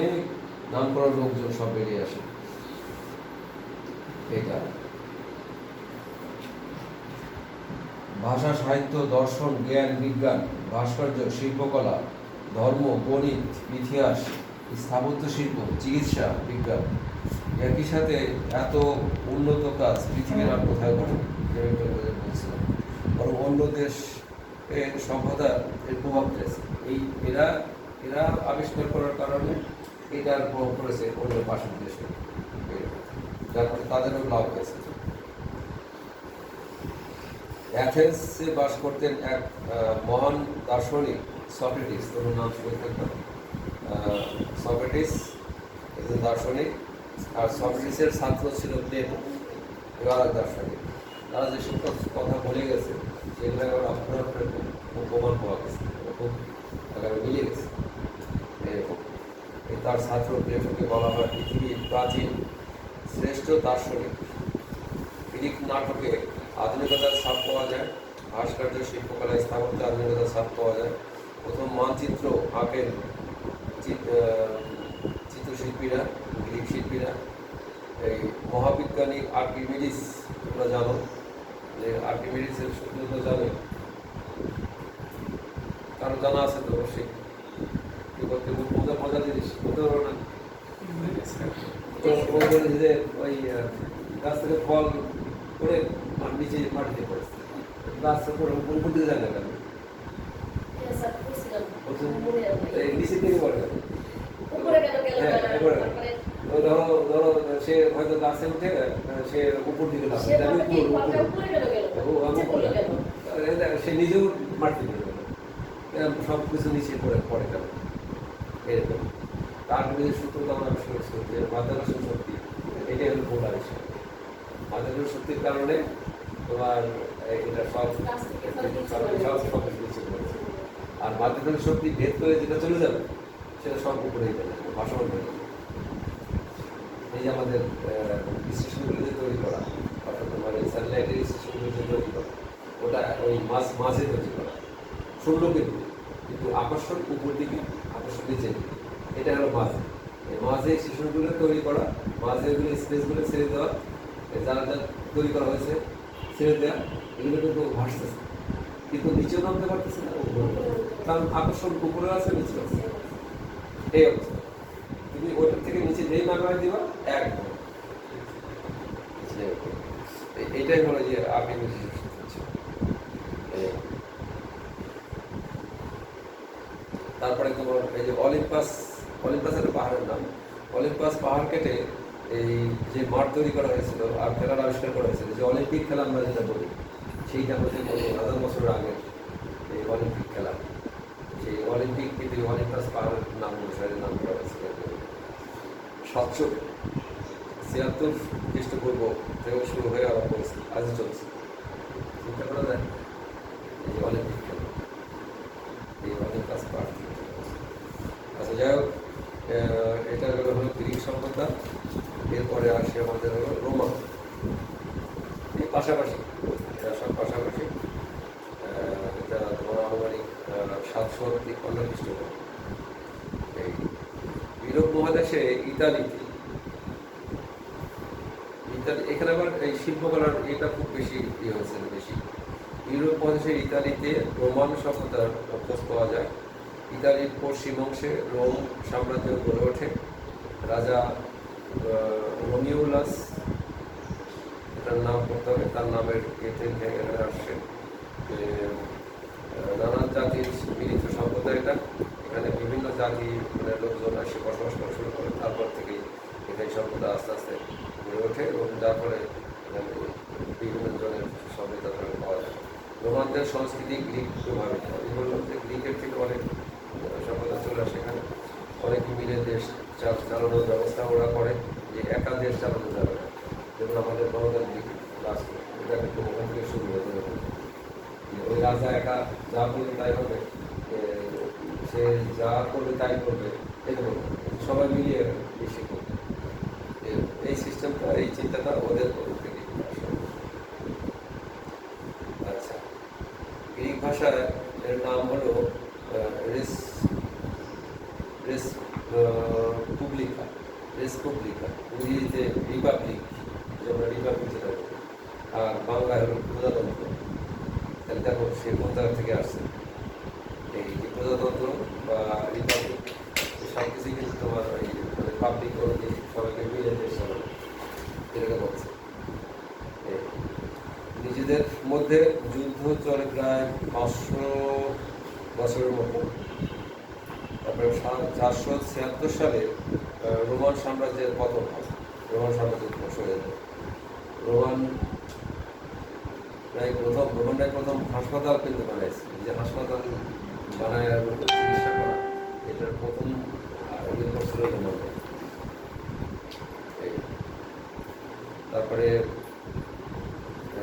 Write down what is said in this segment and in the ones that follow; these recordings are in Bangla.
অনেক নামকরণ লোকজন সব বেরিয়ে আসে। এটা ভাষা, সাহিত্য, দর্শন, জ্ঞান, বিজ্ঞান, ভাস্কর্য, শিল্পকলা, ধর্ম, গণিত, ইতিহাস, স্থাপত্য শিল্প, চিকিৎসা বিজ্ঞান, একই সাথে এত উন্নত কাজ পৃথিবীর আর কোথায় ঘটে বলছিলাম। বরং অন্য দেশ সভ্যতা এর প্রভাব ফেলেছে। এই এরা এরা আবিষ্কার করার কারণে এটার প্রভাব পড়েছে অন্য পাশের দেশে, যার ফলে তাদেরও লাভ হয়েছে। অ্যাথেন্সে বাস করতেন এক মহান দার্শনিক সক্রেটিস, তোমার নাম শুনে থাকবেন। সক্রেটিস একজন দার্শনিক, আর সক্রেটিসের ছাত্র ছিল প্লেটো, এবার এক দার্শনিক। তারা যেসব কথা বলে গেছে সেগুলো এবার আপনার প্রমাণ পাওয়া গেছে, খুব একেবারে মিলে গেছে। তার ছাত্র প্লেটোকে বলা হয় পৃথিবীর প্রাচীন শ্রেষ্ঠ দার্শনিক। গ্রিক নাটকে আধুনিকতার ছাপ পাওয়া যায়, ভাস্কর্য, শিল্পকলা, স্থাপত্যে আধুনিকতার ছাপ পাওয়া যায়। প্রথম মানচিত্র আঁকেন চিত্রশিল্পীরা, গ্রিক শিল্পীরা। এই মহাবিজ্ঞানী আর্কিমিডিস, তোমরা জানো যে আর্কিমিডিসের সূত্র তো জানে, কারো জানা আছে তো অবশ্যই। মজার জিনিস বলতে পারবো না, যে ওই গাছ থেকে ফল করে নিচে মাটিতে পড়েছে, গাছটা পড়ে উপর দিকে যায় না কেন, নিচের দিকে পড়ে গেল। ধরো ধরো সে হয়তো গাছে উঠে সে উপর দিকে সে নিজেও মাটিতে পড়ে গেল, সব কিছু নিচে পড়ে গেল। এরকম তার নিজের সূত্র আমরা আবিষ্কার করছি যে মাধ্যাকর্ষণ শক্তি, এটাই হলো মূল আবিষ্কার। মাধ্যাকর্ষণ শক্তির কারণে তোমার এটা সব নিচে পড়েছে। আর মাধ্যাকর্ষণ শক্তি ভেদ করে যেটা চলে যাবে সেটা সব উপরে যাবে, ভাসমান হয়ে যাবে। এই যে আমাদের স্টেশনগুলো যে তৈরি করা, অর্থাৎ তোমার এই স্যাটেলাইটের স্টেশনগুলো যে তৈরি করা, ওটা ওই মাঝে তৈরি করা, শূন্য কিন্তু আকর্ষণ উপর দিকে, আকর্ষণ নিচে দিকে, এটা হলো মাঝে। এই মাঝে স্টেশনগুলো তৈরি করা, মাঝে ওইগুলো স্পেসগুলো ছেড়ে দেওয়া, যারা যা তৈরি করা হয়েছে ছেড়ে দেওয়া, এগুলো কিন্তু ভাসতেছে, কিন্তু নিচেও নামতে পারতেছে না, কারণ আকর্ষণ উপরে আছে, নিচে আছে। এই অবস্থা তুমি ওটার থেকে নিচে যেই নামায় দিবা একদম। এটাই হলো যে আপনি তারপরে তোমার এই যে অলিম্পাসের পাহাড়ের নাম, অলিম্পাস পাহাড় কেটে এই যে মাঠ তৈরি করা হয়েছিল আর খেলার আবিষ্কার করা হয়েছিল, যে অলিম্পিক খেলা আমরা যেটা বলি, সেইটা হচ্ছে 1000 বছর আগে এই অলিম্পিক খেলা। সেই অলিম্পিক কিন্তু অলিম্পাস পাহাড়ের নাম অনুসারে নাম করা হয়েছিল। 776 খ্রিস্টপূর্ব থেকে শুরু হয়ে আরম্ভ হয়েছে, আজও চলছে। চিন্তা করা যায় এই অলিম্পিক খেলা, এই অলিম্পাস পাহাড়। আচ্ছা, যাই হোক, এটা হলো গ্রিক সভ্যতা। এরপরে আসে আমাদের হলো রোমান। এই পাশাপাশি, এরা সব পাশাপাশি। এটা তোমার আনুমানিক 753 খ্রিস্টপূর্ব। এই ইউরোপ মহাদেশে ইতালিতে, এখানে আবার এই শিল্পকলার এটা খুব বেশি হয়েছে বেশি। ইউরোপ মহাদেশের ইতালিতে রোমান সভ্যতার খোঁজ পাওয়া যায়। ইতালির পশ্চিম অংশে রোম সাম্রাজ্য গড়ে ওঠে। রাজা রোমিওলাস, এটার নাম করতে হবে, তার নামের এখানে আসছে। নানান জাতির মিলিত সভ্যতা এটা। এখানে বিভিন্ন জাতি লোকজন এসে বসবাস করা শুরু করে। তারপর থেকেই এখানে সভ্যতা আস্তে আস্তে গড়ে ওঠে এবং যার ফলে বিভিন্ন জনের সভ্যতা পাওয়া যায়। রোমানদের সংস্কৃতি গ্রিক প্রভাবিত। এগুলো হচ্ছে গ্রিকের থেকে অনেক সভ্যতা চলে আসে এখানে। অনেকে মিলে দেশ চালানোর ব্যবস্থা ওরা করে, যে একা দেশ চালানো যাবে না। যেমন আমাদের গণতান্ত্রিক রাষ্ট্র, এটা কিন্তু ওখান থেকে শুরু হয়ে যাবে। ওই রাজা একা যা করবে তাই হবে, সে যা করবে তাই করবে, এরকম সবাই মিলিয়ে বেশি করবে। এই সিস্টেমটা, এই চিন্তাটা ওদের থেকে। আচ্ছা, গ্রিক ভাষায় এর নাম হলো রেস পুবলিকা, রেস পুবলিকা, ইংরেজিতে রিপাবলিক, যেমন রিপাবলিক যেটা বলি, আর বাংলায় হলো প্রজাতন্ত্র। তাহলে দেখো সে কোন জায়গা থেকে আসছে। এই যে প্রজাতন্ত্র বা রিপাবলিক সব কিছুই কিন্তু তোমার ওই মানে পাবলিক অনুযায়ী সবাইকে মিলে দেশ চালানো, এটাকে বলছে। নিজেদের মধ্যে যুদ্ধ চলে প্রায় 500 বছরের মতো। তারপরে 476 সালে রোমান সাম্রাজ্যের পতন হয়, রোমান সাম্রাজ্য ধ্বংস হয়ে যায়। রোমানরাই প্রথম হাসপাতাল কিন্তু বানাইছে, যে হাসপাতাল বানায় চিকিৎসা করা, এটার প্রথম ইয়ে করছিল রোমানরা। তারপরে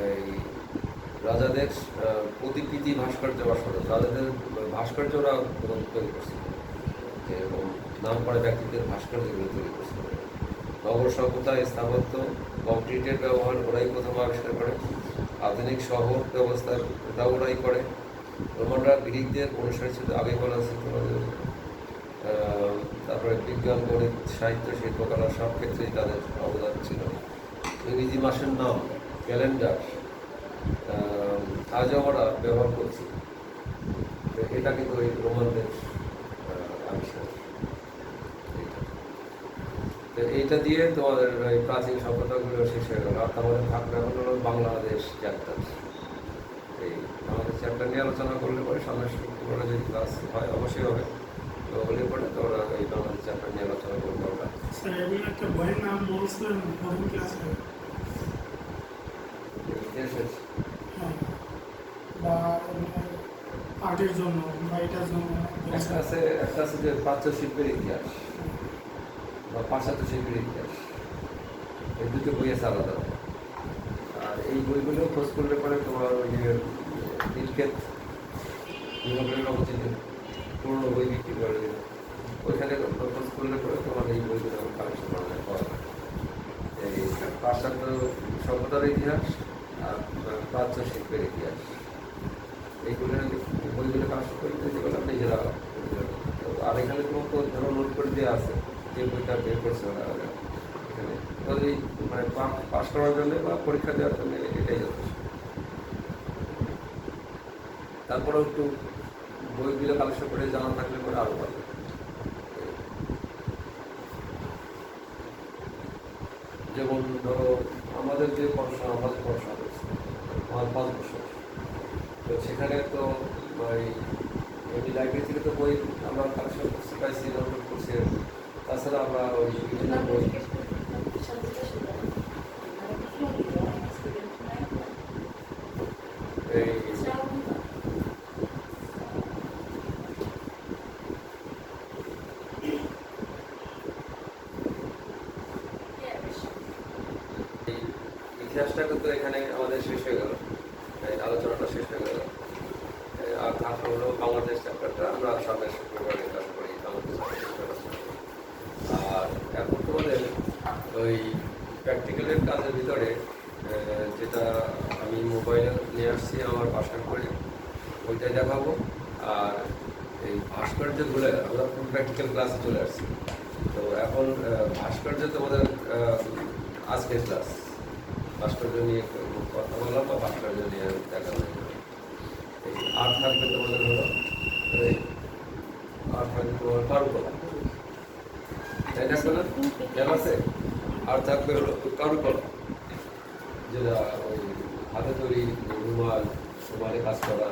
এই রাজাদের প্রতিকৃতি ভাস্কর্য রাজাদের ভাস্কর্যরা প্রথম তৈরি করছিল, যেরকম নাম করা ব্যক্তিদের ভাস্কর্যগুলো তৈরি করছিল। নগর সভ্যতা, স্থাপত্য, কংক্রিটের ব্যবহার ওরাই প্রথম আবিষ্কার করে। আধুনিক শহর ব্যবস্থার এটাও ওরাই করে। রোমানরা গ্রিকদের অনুসারী ছিল, আগে বলা আছে তোমাদের। তারপরে বিজ্ঞান, গণিত, সাহিত্য, শিল্পকলা সব ক্ষেত্রেই তাদের অবদান ছিল। ইংরেজি মাসের নাম ক্যালেন্ডার আজও আমরা ব্যবহার করছি, এটা কিন্তু ওই রোমানদের আবিষ্কার। এইটা দিয়ে তোমাদের এই প্রাচীন সভ্যতাগুলো শেষ হয়ে গেল। আর আমাদের থাকবে এখন হলো বাংলাদেশ চ্যাপ্টার। এই বাংলাদেশ চ্যাপ্টার নিয়ে আলোচনা করলে পরে সামনের শুক্রবারে যদি ক্লাস হয় অবশ্যই হবে, তো হলে পরে তোমরা এই বাংলাদেশ চ্যাপ্টার নিয়ে আলোচনা করবো আমরা। একটা বইয়ের নাম বলছিলেন প্রথম ক্লাসে, বা আর্টের জন্য বা এটার জন্য একটা আছে যে প্রাচ্য শিল্পের ইতিহাস বা পাশ্চাত্য শিল্পের ইতিহাস, এই দুটো বই আছে আলাদা। আর এই বইগুলো খোঁজ করলে পরে তোমার ওই নীলক্ষেত বিভাগের অবস্থিত পুরনো বই বিক্রি করে দিল, ওইখানে খোঁজ করলে পরে তোমার এই বইগুলো কালেকশন পাওয়া যায়। এই পাশ্চাত্য সভ্যতার ইতিহাস আর প্রাচ্য শিল্পের ইতিহাস, এইগুলো বইগুলো কালেকশন করে দিতে বললাম নিজেরা। আর এখানে তোমার তো ধরো নোট করে দেওয়া আছে যে বইটা বের করছে ওরা এখানে, ওই মানে পাস করার জন্য বা পরীক্ষা দেওয়ার জন্য এটাই যথেষ্ট। তারপরেও একটু বইগুলো কালেকশন করে জানা থাকলে পরে আরো ভালো। যেমন ধরো আমাদের যে পড়াশোনা করছে আমার 5 বছর, তো সেখানে তো ওই এমনি লাইব্রেরি থেকে তো বই আমরা কালেকশন করতে পাইছি, ডাউনলোড করছি। তাছাড়া আমরা ওই বিভিন্ন বই এই ইতিহাসটা কিন্তু এখানে আমাদের শেষ হয়ে গেল, আলোচনাটা শেষ হয়ে গেল। আর তারপর হলো বাংলাদেশ চ্যাপ্টারটা আমরা সামনের শুক্রবারে ক্লাস করি বাংলাদেশ। আর এখন তোমাদের ওই প্র্যাকটিক্যালের কাজের ভিতরে যেটা আমি মোবাইলে নিয়ে আসছি আমার বাসার করে ওইটাই দেখাবো। আর এই ভাস্কর্যগুলো আমরা ফুল প্র্যাকটিক্যাল ক্লাসে চলে আসছি। তো এখন ভাস্কর্য তোমাদের আজকের ক্লাস ভাস্কর্য নিয়ে কথা বললাম বা ভাস্কর্য নিয়ে দেখানো। আর থাকবে তোমাদের হলো আর থাকবে তোমার কারুকলা, তাই না? জানা আছে। আর থাকবে হলো কারুকলা, যেটা ওই হাতে তৈরি রুমালে কাজ করা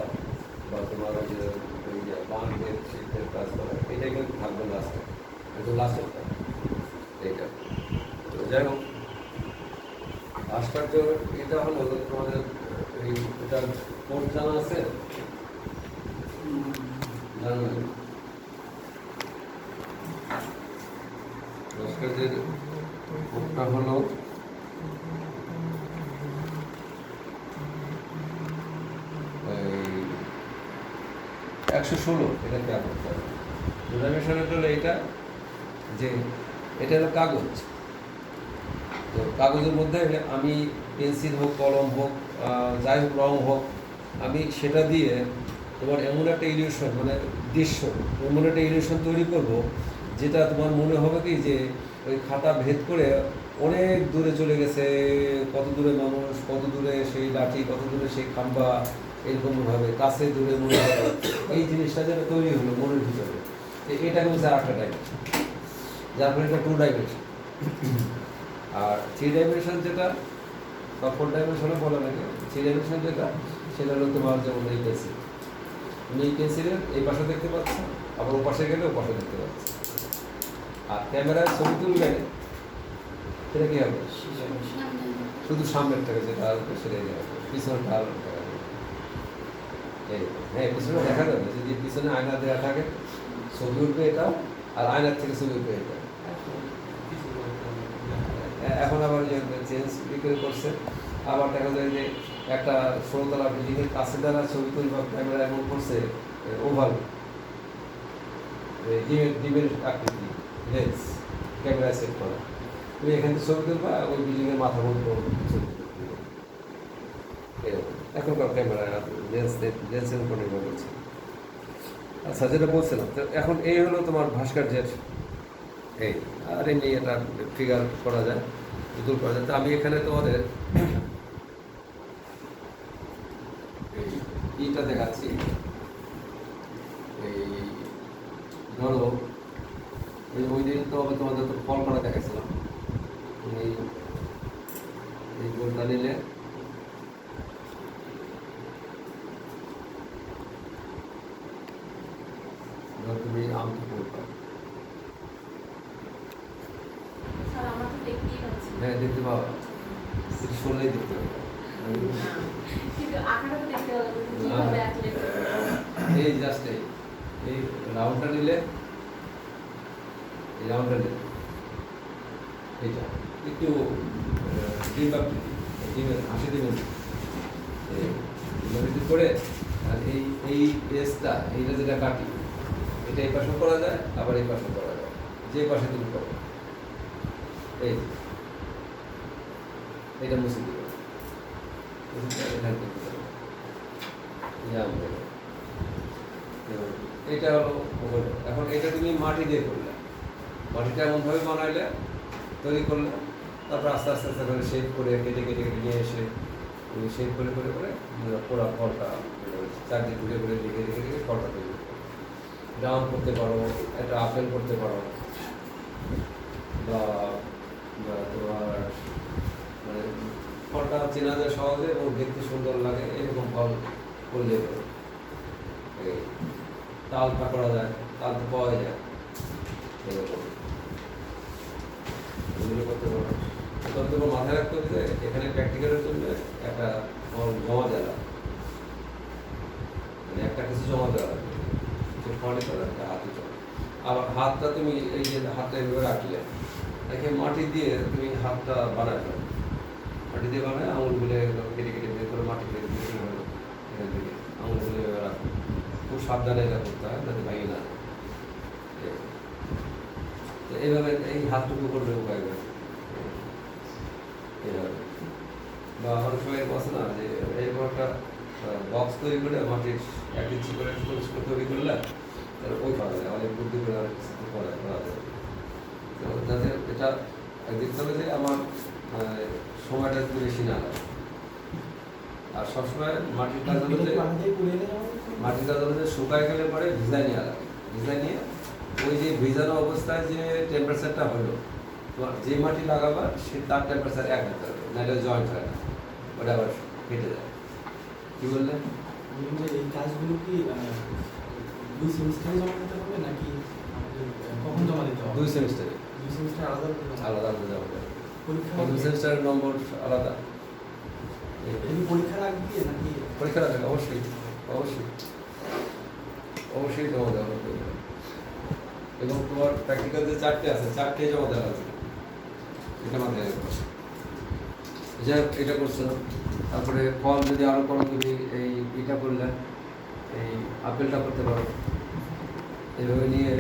বা তোমার ওই যে বাঁশের শিল্পের কাজ করা, এটাই কিন্তু থাকবে লাস্টে, কিন্তু লাস্টের এইটা। তো যাই হোক, ভাস্কর্য এটা হলো তোমাদের এই এটার কোর্স জানা আছে, জানা ভাস্কর্যের কোর্সটা হলো 116। এটা কাগজ ডোনামেশনের হলো এইটা, যে এটা হলো কাগজ। তো কাগজের মধ্যে আমি পেন্সিল হোক, কলম হোক, যাই হোক, রং হোক, আমি সেটা দিয়ে তোমার এমন একটা ইলিউশন, মানে দৃশ্য, এমন একটা ইলিউশন তৈরি করবো যেটা তোমার মনে হবে কি যে ওই খাতা ভেদ করে অনেক দূরে চলে গেছে, কত দূরে মানুষ, কত দূরে সেই লাঠি, কত দূরে সেই খাম্বা, এরকমভাবে কাছে দূরে মনে হবে এই জিনিসটা যেন তৈরি হলো মনের ভিতরে। এটা হচ্ছে আর একটা ডাইমেনশন, যার ফলে এটা 2 ডাইমেনশন। আর 3 ডাইমেনশন যেটা বা 4 ডাইমেনশনে বলা লাগে, 3 ডাইমেনশন যেটা সেটা হলো তোমার যেমন এই পেন্সিল, তুমি এই পেন্সিলের এই পাশে দেখতে পাচ্ছ, আবার ও পাশে গেলে ও পাশে দেখতে পাচ্ছ। আর ক্যামেরায় ছবি তুললে সেটা কি হবে, শুধু সামনেরটাকে যেটা আসবে সেটাই হবে, পিছনটা আর দেখা যাবে। হ্যাঁ, পিছনে দেখা যাবে, যদি পিছনে আয়না দেওয়া থাকে ছবি উঠবে এটা, আর আয়নার থেকে ছবি উঠবে এটা। এখন আবার চেঞ্জ বিক্রি করছে, আবার দেখা যায় যে একটা 16তলা বিল্ডিংয়ের কাছে দ্বারা ছবি তুলবা, ক্যামেরা এমন করছে ওভাল ডিমের আকৃতি লেন্স ক্যামেরা সেট করা, তুমি এখান থেকে ছবি তুলবা, ওই বিল্ডিংয়ের মাথা বন্ধ ছবি তুলবে এরকম। এখনকার ক্যামেরা লেন্সের উপর নির্ভর করছে। আচ্ছা, যেটা বলছিলাম, তো এখন এই হলো তোমার ভাস্কর্যের এই, আর এমনি এটা ফিগার করা যায়, পুতুল করা যায়। তো আমি এখানে তোমাদের এইটা দেখাচ্ছি। এই ধরো ওই দিন তো আমি তোমাদের তো ফল করা দেখাচ্ছিলাম, তুমি এই গোলটা নিলে তুমি আমটি করবা, হ্যাঁ দেখতে পাবো, কিছু শুনলেই দেখতে পাবো। এই জাস্ট এই রাউন্ডটা নিলে, এই রাউন্ডটা নিলে এইটা একটু ডিম আকৃতি, ডিমের হাসি ডিমের এইভাবে করে, আর এই এসটা এইটা যেটা কাটি, এটা এই পাশে করা যায়, আবার এই পাশে করা যায়, যে পাশে তুমি করো এই এটা মুছে দিবে, এটা হলো মোবাইল। এখন এটা তুমি মাটি দিয়ে করলে, মাটিটা এমনভাবে বানাইলে, তৈরি করলে, তারপর আস্তে আস্তে আস্তে করে শেপ করে কেটে কেটে কেটে নিয়ে এসে তুমি শেপ করে করে করে পুরো ফলটা চারদিকে ঘুরে ঘুরে দেখে দেখে দেখে ফলটা তৈরি করো। জাম করতে পারো, একটা আপেল করতে পারো, বা তোমার মানে ফলটা চেনা যায় সহজে এবং দেখতে সুন্দর লাগে, এরকম ফল করলে তালটা করা যায়, তাল তো পাওয়া যায়, এরকম এগুলো করতে পারো। তবে তোমার মাথায় রাখতে হবে যে এখানে প্র্যাকটিক্যালের জন্য একটা জমা দেওয়া লাগে, মানে একটা কিছু জমা দেওয়া লাগবে, কিছু ফলে করে একটা হাতে চলে। আবার হাতটা তুমি এই যে হাতটা এভাবে রাখলে, রেখে মাটি দিয়ে তুমি হাতটা বানায় ফেলো, মাটি দিয়ে বানায় আঙুলগুলো কেটে কেটে বের করে মাটি কেটে বের করে এখান থেকে আঙুলগুলো এভাবে রাখো, খুব সাবধানে এটা করতে হয় যাতে ভেঙে না। তো এইভাবে এই হাতটুকু করলে উপায় করে এইভাবে। বা অনেক সময় এরকম আছে না যে এরকম একটা বক্স তৈরি করে মাটির 1 ইঞ্চি করে তৈরি করলে তাহলে ওই করা যায়, অনেক বুদ্ধি করে অনেক কিছু করা যায়। তো যাতে এটা দেখতে হবে যে আমার সময়টা একটু বেশি না লাগে। আর সবসময় মাটির কাজ হলো যে শুকায় গেলে পরে ভিজায় নেওয়া লাগে, ভিজায় নিয়ে ওই যে ভিজানো অবস্থায় যে টেম্পারেচারটা হলো, তোমার যে মাটি লাগাবা সে তার টেম্পারেচার 1 হতে হবে, না এটা জয়েন্ট হয় না, ওটা আবার কেটে যায়। কি বললে? এই কাজগুলো কি 2 সেমিস্টারে জমা দিতে হবে নাকি কখন জমা দিতে হবে? 2 সেমিস্টারে। 2 সেমিস্টার আলাদা আলাদা জমা দেবে, পরীক্ষা? 2 সেমিস্টারের নম্বর আলাদা। পরীক্ষা লাগবে নাকি? পরীক্ষা লাগবে, অবশ্যই অবশ্যই অবশ্যই জমা দেওয়া লাগবে। এবং তোমার প্র্যাকটিক্যাল যে 4টে আছে, 4টে জমা দেওয়া লাগবে, এটা মাথায় রাখবে। এটা করছো, তারপরে ফল যদি আরো করো, তুমি এই এটা করলে এই আপেলটা করতে পারো, এইভাবে নিয়ে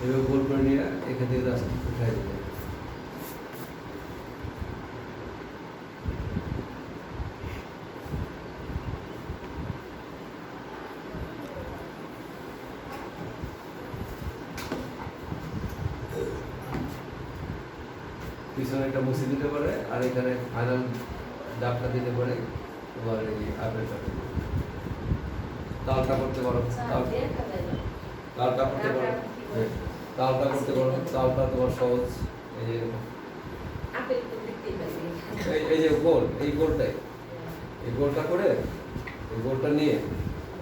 এভাবে গোল করে নিয়ে এখান থেকে জাস্ট উঠাই দিতে। পিছনে এটা মুছে দিতে পারে, আর এখানে ফাইনাল দাগটা দিতে পারে তোমার এই আপেলটা। তালটা করতে পারো, তালটা করতে পারো, হ্যাঁ, তালটা করতে পারো, তালটা তোমার সহজ। এই যে এই যে গোল, এই গোলটাই, এই গোলটা করে এই গোলটা নিয়ে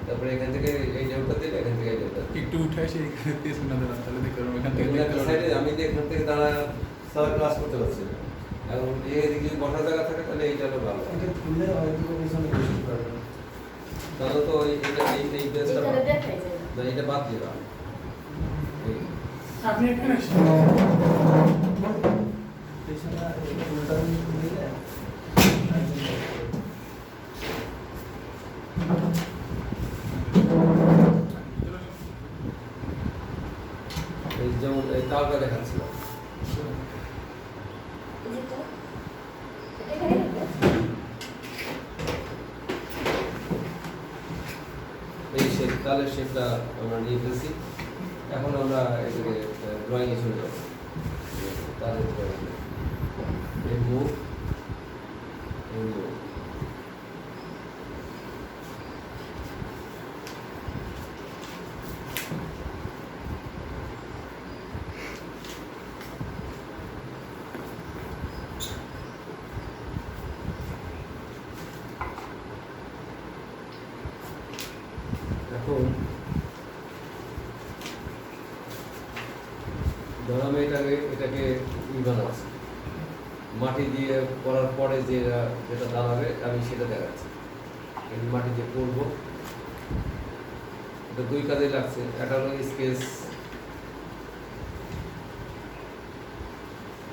তারপরে এখান থেকে এই লেউটা দিলে এখান থেকে এই লেউটা একটু উঠে আসে এখানে পেছনে দাঁড়ান, তাহলে দেখতে পারবেন এখান থেকে এখানে দেখতে একটা পারবেন। সাইডে আমি এখান থেকে দাঁড়া সবাই ক্লাস করতে পারছি না। এখন এদিকে যদি বসার জায়গা থাকে তাহলে এইটা হলো ভালো। এটা খুললে হয়তো পিছনে বসতে পারবেন। তাহলে তো এটা এই বেসটা না, এটা বাদ দিবা। আপনি এখানে আসেন। পেছনে উল্টা দিলে এই যেমন এই তালটা দেখাচ্ছিল, এই শেপ, তালের শেপটা আমরা নিয়ে ফেলছি। এখন আমরা এটাকে ড্রয়িংয়ে চলে যাব। তালের ড্রয়িং, এই মুখ, এই মুখ, এখন ধরো আমি এটাকে বানাচ্ছি, মাটি দিয়ে করার পরে যেটা দাঁড়াবে আমি সেটা দেখাচ্ছি। এই মাটি দিয়ে করবো, এটা দুই কাজে লাগছে। একটা হলো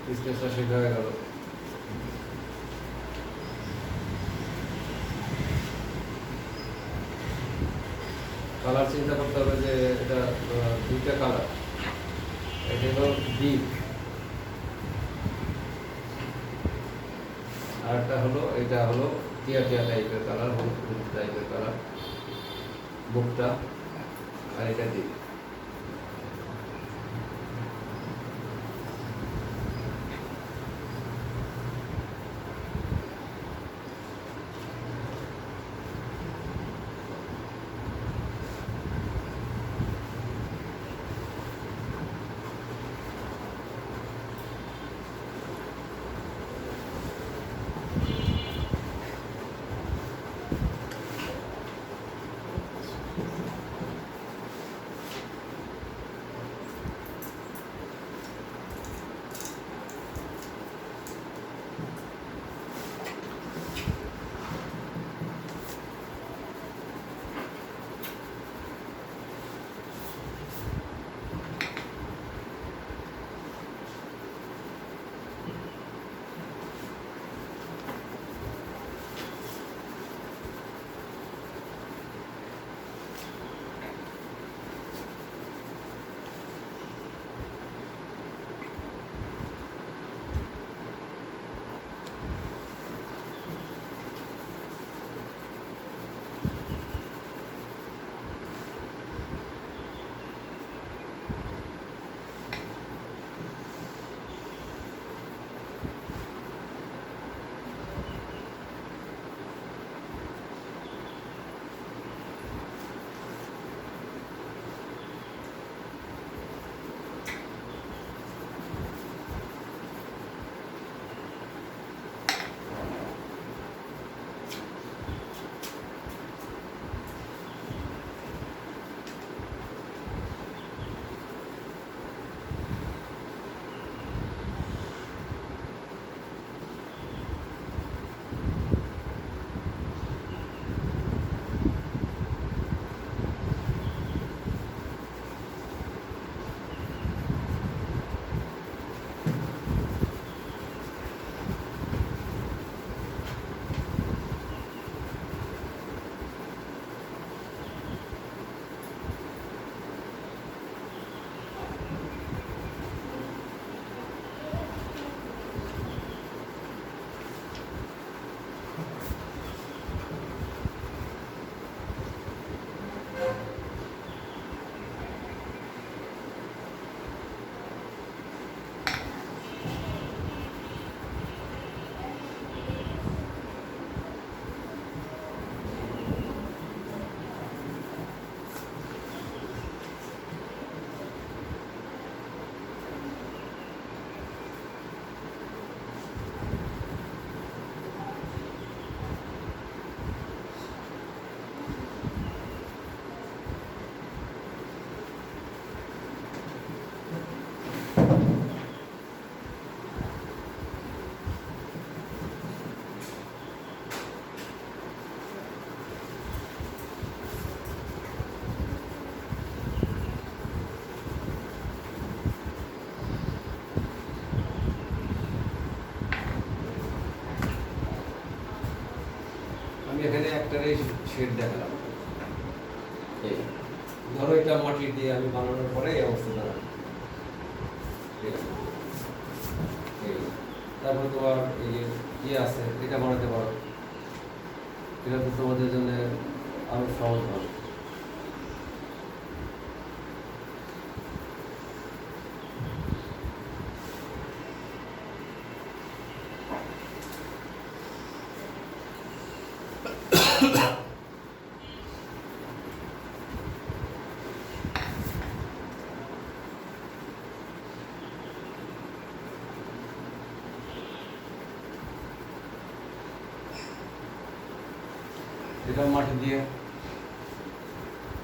স্কেচটা শেখা হয়ে গেল। কালার চিন্তা করতে হবে যে এটা দুইটা কালার, এটা হলো ডিপ, আর একটা হলো এটা হলো টিয়া টিয়া টাইপের কালার, হলুদ টাইপের কালার মুখটা, আর এটা ডিপ। এই শেড দেখালাম। এই ধরো এটা মাটি দিয়ে আমি বানানোর পরে এই অবস্থা দাঁড়ানো। তারপর তোমার এই যে ইয়ে আছে, এটা বানাতে পারো, এটা তো তোমাদের জন্য আরো সহজ হবে। এটা মাটি দিয়ে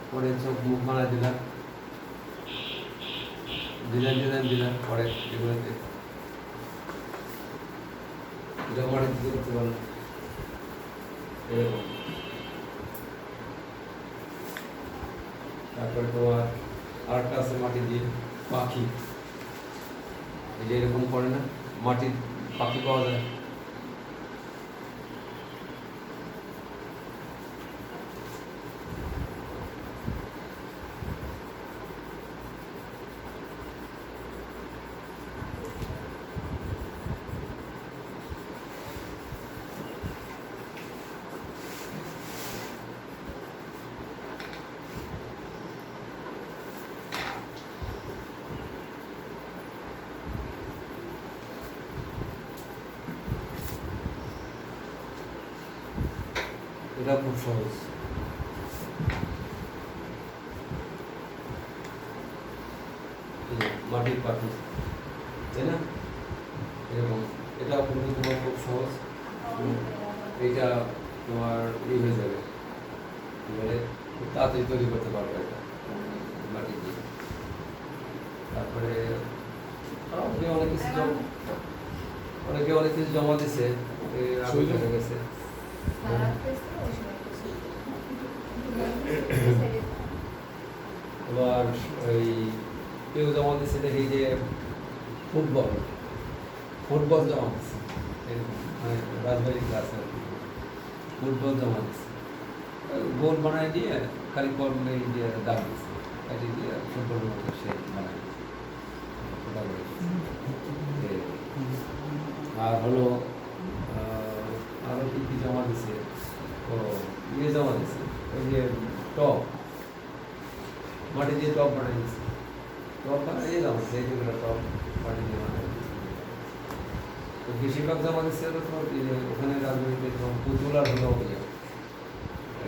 পরে চোখ মুখ বানাই দিলাম, ডিজাইন ডিজাইন দিলাম, পরে এগুলোতে এটা মাটি দিয়ে করতে পারলাম এরকম। তারপরে তোমার আরেকটা আছে মাটি দিয়ে পাখি, এই যে এরকম করে না, মাটির পাখি পাওয়া যায়। এটা খুব সহজ। মাটির পাখি, তাই না? এরকম এটাও কিন্তু তোমার খুব সহজ। এটা তোমার হয়ে যাবে, মানে খুব তাড়াতাড়ি তৈরি করতে পারবে এটা মাটি দিয়ে। তারপরে অনেকে অনেক কিছু জমা দিছে, হয়ে গেছে। এবার ওই কেউ জমা দিচ্ছে দেখি যে ফুটবল জমা দিচ্ছে, এরকম মানে রাজবাড়ি ক্লাস আর কি, ফুটবল জমা দিচ্ছে, গোল বানায় দিয়ে খালি কর্মে দিয়ে দাগ দিচ্ছে, কাটি দিয়ে ফুটবলের মতো সে বানায়। আর হলো আরো কি কি জমা দিচ্ছে, ও ইয়ে জমা দিচ্ছে, ওই যে টপ মাটি দিয়ে টপ বানিয়ে দিচ্ছে, টপ বানিয়ে জমা দিচ্ছে, এই যেগুলো টপ মাটি দিয়ে বানিয়ে দিচ্ছে। তো বেশিরভাগ জমা দিচ্ছে হলো তোমার ওখানে রাজবাড়িতে তোমার পুতুল আর হলো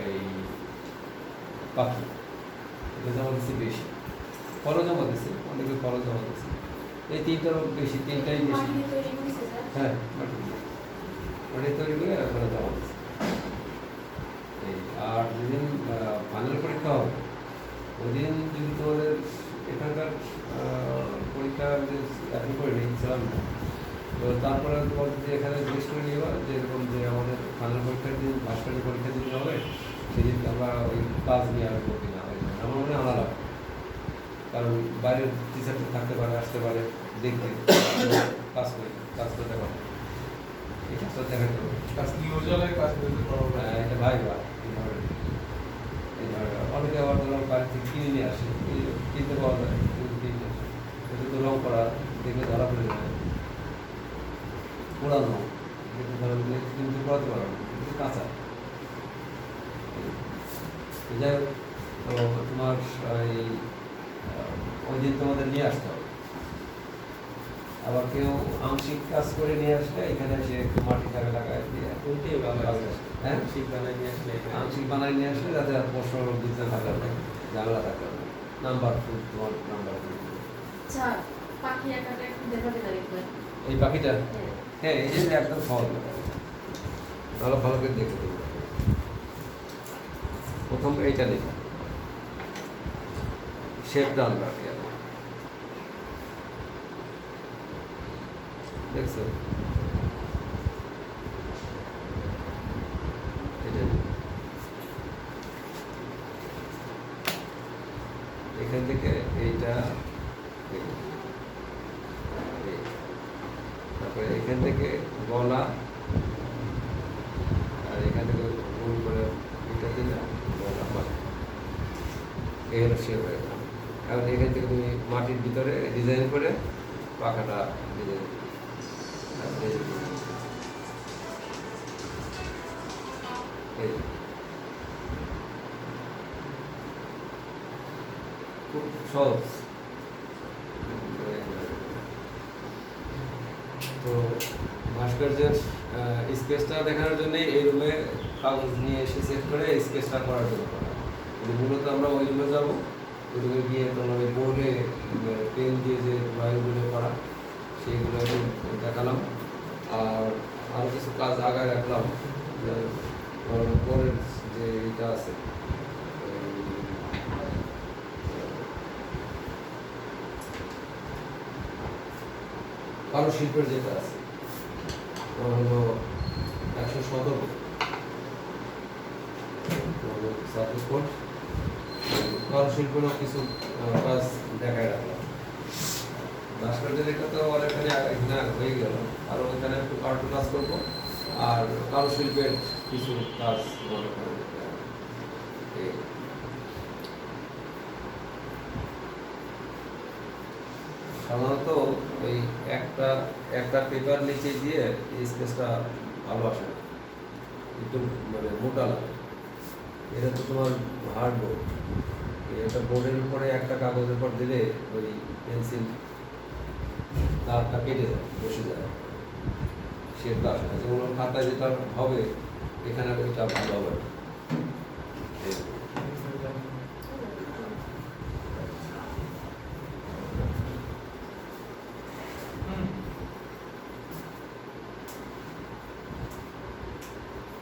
এই পাখি, এটা জমা দিচ্ছে বেশি। ফলও জমা দিচ্ছে, অনেকে ফলও জমা দিচ্ছে, এই তিনটারও বেশি, তিনটাই বেশি। হ্যাঁ, মাটি দিয়ে মাটি তৈরি করে ওখানে জমা দিচ্ছে। এই আর যেদিন ফাইনাল পরীক্ষা হবে ওই দিন যদি তোমাদের এখানকার পরীক্ষার যে অ্যাপ্লাই করে নিয়েছিলাম, তো তারপরে তোমার যদি এখানে জিজ্ঞেস করে নিবা যে এরকম যে আমাদের ফাইনাল পরীক্ষার দিন ভাস্কর্য পরীক্ষা দিতে হবে, সেদিন আমরা ওই কাজ নিয়ে আসবো কিনা, আমার মনে আনা লাগবে। কারণ বাইরের টিচার থাকতে পারে, আসতে পারে, দেখতে কাজ করতে পারে, এই কাজটা দেখাতে হবে। এটা ভাই অনেকে আবার ধরো বাড়ি থেকে কিনে নিয়ে আসে, কিনতে পাওয়া যায়, কিনে আসে, এটা তো রং করা দেখে ধরা পড়ে যায়, পোড়ানো কিন্তু ধরো কিনতে পড়াতে পারো না, কিন্তু কাঁচা। যাই হোক, তো তোমার ওই দিন তোমাদের নিয়ে আসতে হবে। আবার কেউ আংশিক কাজ করে নিয়ে আসলে এখানে এসে একটু মাটি টাকা লাগায় দিয়ে হ্যাঁ আংশিক বানায় নিয়ে আসলে যাতে আর প্রশ্ন দিতে থাকলে হবে, ঝামেলা থাকলে হবে। নাম্বার ফুল তোমার নাম্বার ফুল। এই পাখিটা হ্যাঁ, এই যে একদম সহজ, ভালো ভালো করে দেখে দেবো। প্রথম এইটা নেই, শেপটা আনবা আর কি, দেখছো এখান থেকে এইটা, তারপরে এখান থেকে গলা, আর এখান থেকে গোল করে দিলে এই হলো শেপ হয়ে গেল। এখন এখান থেকে তুমি মাটির ভিতরে ডিজাইন করে পাখাটা ডিজাইন এই খুব সহজ। তো ভাস্কর্যের স্কেচটা দেখানোর জন্য এই রুমে কাগজ নিয়ে এসে সেট করে স্কেচটা করার জন্য করা। কিন্তু মূলত আমরা ওই রুমে যাবো, ওই রুমে গিয়ে তোমার ওই বোর্ডে পেন দিয়ে যে ড্রয়িংগুলো করা সেইগুলো একটু দেখালাম। আর আরও কিছু কাজ আগায় রাখলাম, বোর্ডের যে এটা আছে কারুশিল্পের যেটা আছে হলো 117 সার্ভিস কোড, কারুশিল্পেরও কিছু কাজ দেখায় রাখলাম। ভাস্কর্যের এটা তো অনেকখানি এখানে হয়ে গেল, আরও এখানে একটু কার্টুন কাজ করবো আর কারুশিল্পের কিছু কাজ সাধারণত ওই একটা পেপার নিচে দিয়ে এই স্পেসটা ভালো আসে না, একটু মানে মোটা লাগে। এটা তো তোমার হার্ড বোর্ড, এটা বোর্ডের উপরে একটা কাগজের উপর দিলে ওই পেন্সিল দাগটা কেটে যায়, বসে যায়, শেপটা আসে না। যেমন খাতায় যেটা হবে এখানে ওইটা ভালো হবে না।